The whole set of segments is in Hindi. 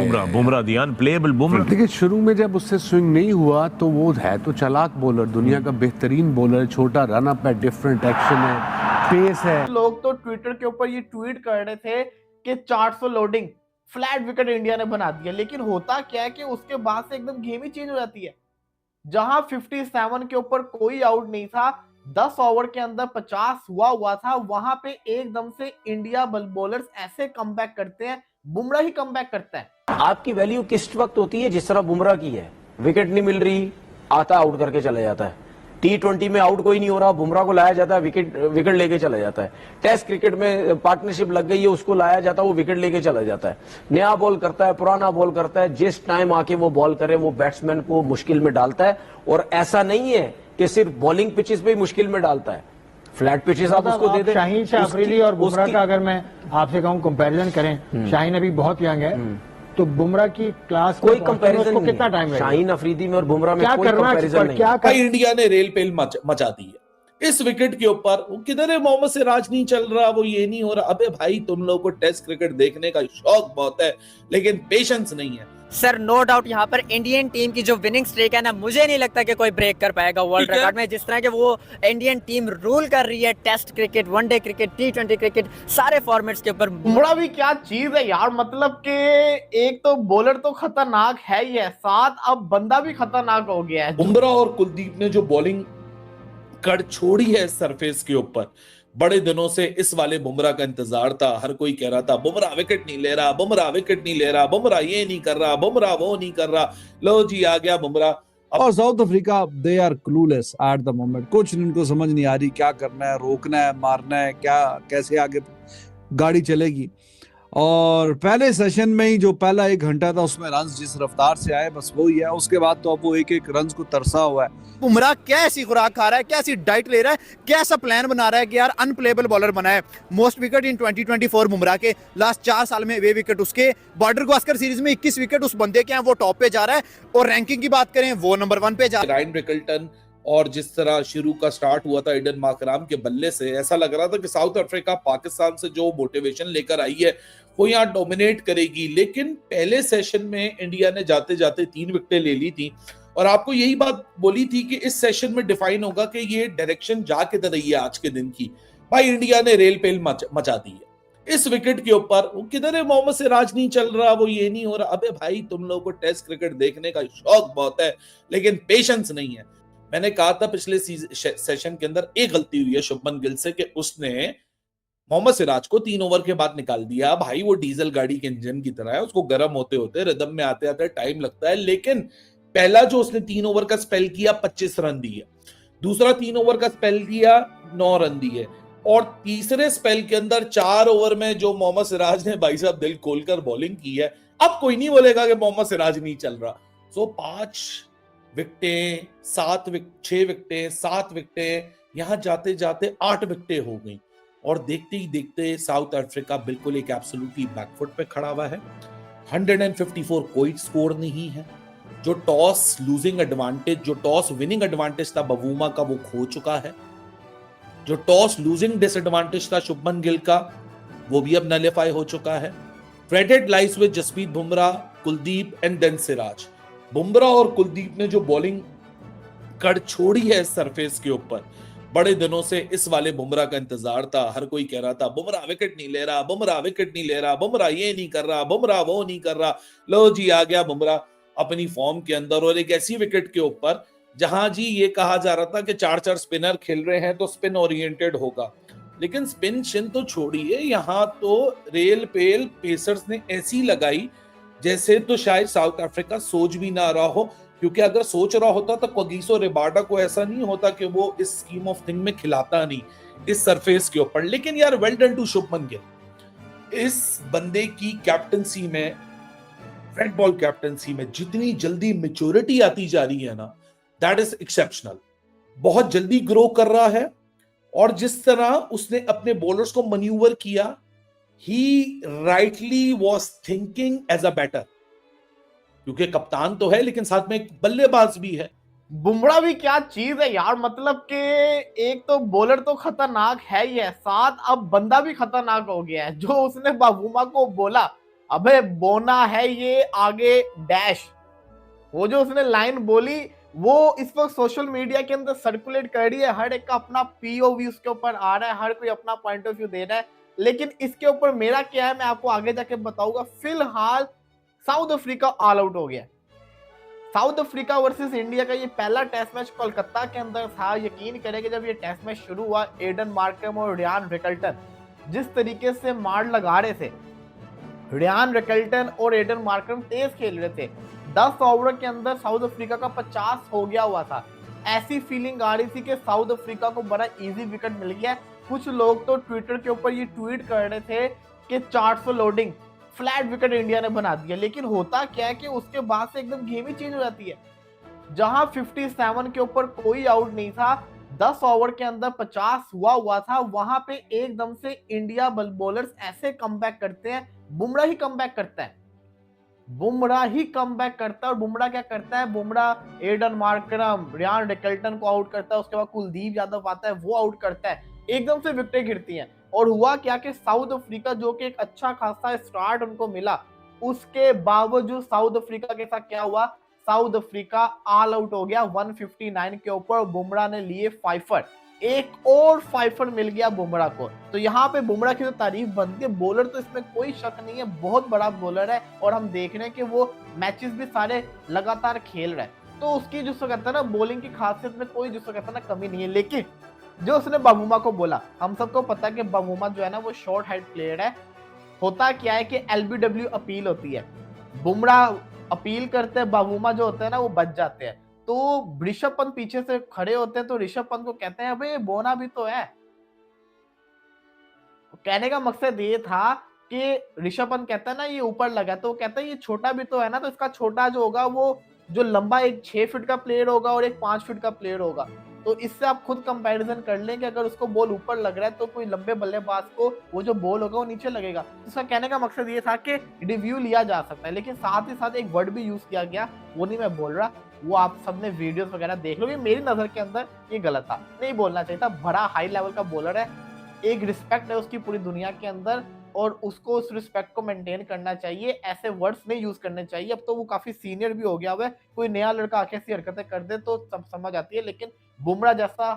बुमराह बुमराह दी अनप्लेएबल बुमराह। देखिए शुरू में जब उससे स्विंग नहीं हुआ तो वो है तो चालाक बॉलर, दुनिया का बेहतरीन बॉलर, छोटा रन अप है, डिफरेंट एक्शन है, पेस है। लोग तो ट्विटर के ऊपर ये ट्वीट कर रहे थे कि 400 लोडिंग फ्लैट विकेट इंडिया ने बना दिया, लेकिन होता क्या है कि उसके बाद से एकदम गेम ही चेंज हो जाती है। जहां 57 के ऊपर कोई आउट नहीं था, 10 ओवर के अंदर 50 हुआ था, वहां पे एकदम से इंडिया बॉलर्स ऐसे कमबैक करते हैं, बुमराह ही कमबैक करता है। आपकी वैल्यू किस वक्त होती है? जिस तरह बुमराह की है, विकेट नहीं मिल रही, आता आउट करके चला जाता है। T20 में आउट कोई नहीं हो रहा, बुमराह को लाया जाता है, विकेट लेके चला जाता है। टेस्ट क्रिकेट में पार्टनरशिप लग गई है, उसको लाया जाता है, वो विकेट लेके चला जाता है। नया बॉल करता है, पुराना बॉल करता है, जिस टाइम आके वो बॉल करे वो बैट्समैन को मुश्किल में डालता है। और ऐसा नहीं है कि सिर्फ बॉलिंग पिचेस पे ही मुश्किल में डालता है, फ्लैट पिचेस आप उसको दे दें। शाहीन शाह अफरीदी और बुमराह का अगर मैं आपसे कहूं कंपैरिजन करें, शाहीन अभी बहुत यंग है, तो बुमराह की क्लास कोई कंपैरिजन नहीं, कितना टाइम लगेगा? शाहीन अफरीदी में और बुमराह में कोई करना कंपैरिजन नहीं। भाई इंडिया ने रेल पेल मचा दी है इस विकेट के ऊपर। किधर है, मोहम्मद सिराज नहीं चल रहा, वो ये नहीं हो रहा। अबे भाई तुम लोगों को टेस्ट क्रिकेट देखने का शौक बहुत है, लेकिन पेशेंस नहीं है। सर नो डाउट यहाँ पर इंडियन टीम की जो विनिंग स्ट्रीक है ना, मुझे नहीं लगता कि कोई ब्रेक कर पाएगा वर्ल्ड रिकॉर्ड में। जिस तरह के वो इंडियन टीम रूल कर रही है test cricket, one day cricket, T20 cricket, सारे फॉर्मेट्स के ऊपर। बुमराह भी क्या चीज है यार, मतलब कि एक तो बॉलर तो खतरनाक है ही है, साथ अब बंदा भी खतरनाक हो गया है। बुमराह और कुलदीप ने जो बॉलिंग कड़ छोड़ी है सरफेस के ऊपर, बड़े दिनों से इस वाले बुमराह का इंतजार था। हर कोई कह रहा था बुमराह विकेट नहीं ले रहा, बुमराह विकेट नहीं ले रहा, बुमराह ये नहीं कर रहा, बुमराह वो नहीं कर रहा। लो जी आ गया बुमराह। और South Africa they are clueless at the moment. कुछ इनको समझ नहीं आ रही क्या करना है, रोकना है, मारना है, क्या कैसे आगे गाड़ी चलेगी। और पहले सेशन में ही जो पहला 1 घंटा था उसमें रन्स जिस रफ्तार से आए बस वही है। उसके बाद तो अब वो एक रन्स को तरसा हुआ है। बुमराह क्या ऐसी खुराक खा रहा है, क्या ऐसी डाइट ले रहा है, क्या ऐसा प्लान बना रहा है कि यार अनप्लेएबल बॉलर बना है। मोस्ट विकेट इन 2024 बुमराह के, लास्ट 4 साल में वे विकेट उसके। बॉर्डर गावस्कर सीरीज में 21 विकेट उस बंदे के हैं, वो टॉप पे जा रहा है। और रैंकिंग की बात करें वो नंबर 1 पे जा रहा है। रायन रिकल्टन और जिस तरह शुरू का स्टार्ट हुआ था एडन माकराम के बल्ले से, ऐसा लग रहा था कि साउथ अफ्रीका पाकिस्तान से जो मोटिवेशन लेकर आई है वो यहाँ डोमिनेट करेगी। लेकिन पहले सेशन में इंडिया ने जाते जाते 3 विकेटें ले ली थी, और आपको यही बात बोली थी कि इस सेशन में डिफाइन होगा कि ये डायरेक्शन जा किधर रही है आज के दिन की। भाई इंडिया ने रेल पेल मचा दी है इस विकेट के ऊपर। किधर है, मोहम्मद सिराज नहीं चल रहा, वो ये नहीं हो रहा। अबे भाई तुम लोगों को टेस्ट क्रिकेट देखने का शौक बहुत है, लेकिन पेशेंस नहीं है। मैंने कहा था पिछले सेशन के अंदर एक गलती हुई है शुभमन गिल से कि उसने मोहम्मद सिराज को 3 ओवर के बाद निकाल दिया। भाई वो डीजल गाड़ी के इंजन की तरह है, उसको गर्म होते होते रिदम में आते आते टाइम लगता है। लेकिन पहला जो उसने 3 ओवर का स्पेल किया 25 रन दिए, दूसरा 3 ओवर का स्पेल किया 9 रन दिए, और तीसरे स्पेल के अंदर 4 ओवर में जो मोहम्मद सिराज ने भाई साहब दिल खोलकर बॉलिंग की है, अब कोई नहीं बोलेगा कि मोहम्मद सिराज नहीं चल रहा। सो 5 विकेटें, 6 विकेटें, 7 विकेटें, यहां जाते जाते 8 विकेटें हो गई। और देखते ही देखते साउथ अफ्रीका बिल्कुल एक एब्सोल्युटली बैकफुट पे खड़ा हुआ है। 154 कोई स्कोर नहीं है। जो टॉस लूजिंग एडवांटेज, जो टॉस विनिंग एडवांटेज था बवूमा का, वो खो चुका है। जो टॉस लूजिंग डिसएडवांटेज था शुभमन गिल का, वो भी अब नलिफाई हो चुका है। Credit lies with Jasprit Bumrah, Kuldeep and then Siraj. Bumrah और कुलदीप ने जो बॉलिंग कड़ छोड़ी है सरफेस के ऊपर, बड़े दिनों से इस वाले बुमराह का इंतजार था। हर कोई कह रहा था बुमराह विकेट नहीं ले रहा, बुमराह विकेट नहीं ले रहा, बुमराह ये नहीं कर रहा, बुमराह वो नहीं कर रहा। लो जी आ गया बुमराह अपनी फॉर्म के अंदर, और एक ऐसी विकेट के ऊपर जहां जी ये कहा जा रहा था कि 4 स्पिनर खेल रहे हैं तो स्पिन ओरिएंटेड होगा, लेकिन स्पिन शिन तो छोड़िए, यहाँ तो रेल पेल पेसर्स ने ऐसी लगाई जैसे तो शायद साउथ अफ्रीका सोच भी ना रहा हो। क्योंकि अगर सोच रहा होता तो कगिसो रिबाडा को ऐसा नहीं होता कि वो इस स्कीम ऑफ थिंग में खिलाता नहीं इस सरफेस के ऊपर। लेकिन यार well done to Shubman Gill. इस बंदे की कैप्टनसी में, रेड बॉल कैप्टनसी में जितनी जल्दी मैच्योरिटी आती जा रही है ना, दैट इज एक्सेप्शनल। बहुत जल्दी ग्रो कर रहा है, और जिस तरह उसने अपने बॉलर्स को मैन्यूवर किया, he rightly was thinking as a batter, क्योंकि कप्तान तो है लेकिन साथ में एक बल्लेबाज भी है। बुमराह भी क्या चीज है यार, मतलब कि एक तो बॉलर तो खतरनाक है ही है, साथ अब बंदा भी खतरनाक हो गया है। जो उसने बवूमा को बोला अबे बोना है ये आगे डैश। वो जो उसने लाइन बोली वो इस वक्त सोशल मीडिया के अंदर सर्कुलेट कर रही है, हर एक का अपना पीओवी उसके ऊपर आ रहा है, हर कोई अपना पॉइंट ऑफ व्यू दे रहा है। लेकिन इसके ऊपर मेरा क्या है मैं आपको आगे जाके बताऊंगा। फिलहाल साउथ अफ्रीका ऑल आउट हो गया। साउथ अफ्रीका वर्सेस इंडिया का ये पहला टेस्ट मैच कोलकाता के अंदर था। यकीन करें कि जब ये टेस्ट मैच शुरू हुआ, एडन मार्करम और रियान रिकल्टन जिस तरीके से मार लगा रहे थे, रियान रिकल्टन और एडन मार्करम तेज खेल रहे थे। 10 ओवर के अंदर साउथ अफ्रीका का 50 हो गया हुआ था। ऐसी फीलिंग आ रही थी कि साउथ अफ्रीका को बड़ा इजी विकेट मिल गया। कुछ लोग तो ट्विटर के ऊपर ये ट्वीट कर रहे थे कि 400 लोडिंग फ्लैट विकेट इंडिया ने बना दिया। लेकिन होता क्या है कि उसके बाद से एकदम गेम ही चेंज हो जाती है। जहां 57 के ऊपर कोई आउट नहीं था, 10 ओवर के अंदर 50 हुआ था, वहां पे एकदम से इंडिया बॉलर्स ऐसे कमबैक करते हैं। बुमराह ही कमबैक करता है, बुमराह ही कमबैक करता है। और बुमराह क्या करता है, Bumrah Aiden Markram Ryan Rickelton को आउट करता है, उसके बाद कुलदीप यादव आता है वो आउट करता है, एकदम से विकेटें गिरती हैं। और हुआ क्या कि साउथ अफ्रीका जो कि एक अच्छा खासा स्टार्ट उनको मिला, उसके बावजूद साउथ अफ्रीका के साथ क्या हुआ, साउथ अफ्रीका ऑल आउट हो गया 159 के ऊपर। बुमराह ने लिए 5 एक और 5 मिल गया बुमराह को। तो यहाँ पे बुमराह की तो तारीफ बनती है, बॉलर तो इसमें कोई शक नहीं है, बहुत बड़ा बॉलर है। और हम देख रहे हैं कि वो मैचेस भी सारे लगातार खेल रहा है, तो उसकी जो कहता है ना बॉलिंग की खासियत में कोई जो कहता है ना कमी नहीं है। लेकिन जो उसने बाबूमा को बोला, हम सबको पता है कि बाबूमा जो है ना वो शॉर्ट हाइट प्लेयर है। होता क्या है कि एलबीडब्ल्यू अपील होती है, बुमराह अपील करते हैं, बाबूमा जो होते हैं ना वो बच जाते हैं। तो ऋषभ पंत पीछे से खड़े होते हैं, तो ऋषभ पंत को कहते हैं अबे बोना भी तो है। कहने का मकसद ये था कि ऋषभ पंत कहता है ना ये ऊपर लगा, तो वो कहता है ये छोटा भी तो है ना, तो इसका छोटा जो होगा वो जो लंबा एक 6 फीट का प्लेयर होगा और एक 5 फीट का प्लेयर होगा। तो इससे आप खुद कंपैरिजन कर लें कि अगर उसको बॉल ऊपर लग रहा है तो कोई लंबे बल्लेबाज को वो जो बॉल होगा वो नीचे लगेगा। इसका कहने का मकसद ये था कि रिव्यू लिया जा सकता है। लेकिन साथ ही साथ एक वर्ड भी यूज किया गया, वो नहीं मैं बोल रहा, वो आप सबने वीडियोस वगैरह देख लो। मेरी नजर के अंदर ये गलत था, नहीं बोलना चाहिए था। बड़ा हाई लेवल का बॉलर है, एक रिस्पेक्ट है उसकी पूरी दुनिया के अंदर, और उसको उस रिस्पेक्ट को मेंटेन करना चाहिए। ऐसे वर्ड्स नहीं यूज करने चाहिए। अब तो वो काफी सीनियर भी हो गया हुआ है, कोई नया लड़का आके ऐसी हरकतें कर दे तो सब समझ आती है। लेकिन बुमराह जैसा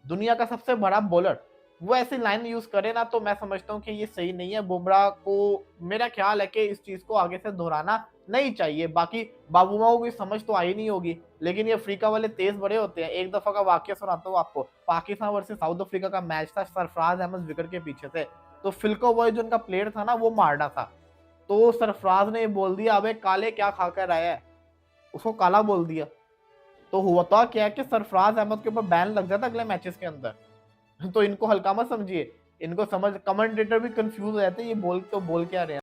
दुनिया का सबसे बड़ा बॉलर वो ऐसी लाइन यूज करे ना, तो मैं समझता हूँ कि ये सही नहीं है। बुमराह को मेरा ख्याल है कि इस चीज को आगे से दोहराना नहीं चाहिए। बाकी बाबूमा को कोई समझ तो आई नहीं होगी, लेकिन ये अफ्रीका वाले तेज बड़े होते हैं। एक दफा का वाकया सुनाता हूँ आपको, पाकिस्तान वर्सेस साउथ अफ्रीका का मैच था, सरफराज अहमद विकेट के पीछे थे, तो फिल्को बॉय जो उनका प्लेयर था ना वो मारना था, तो सरफराज ने बोल दिया अबे काले क्या खाकर आया है, उसको काला बोल दिया। तो हुआ था क्या कि सरफराज अहमद के ऊपर बैन लग जाता अगले मैचेस के अंदर। तो इनको हल्का मत समझिए, इनको समझ, कमेंटेटर भी कंफ्यूज हो जाते हैं ये बोल क्या रहे हैं।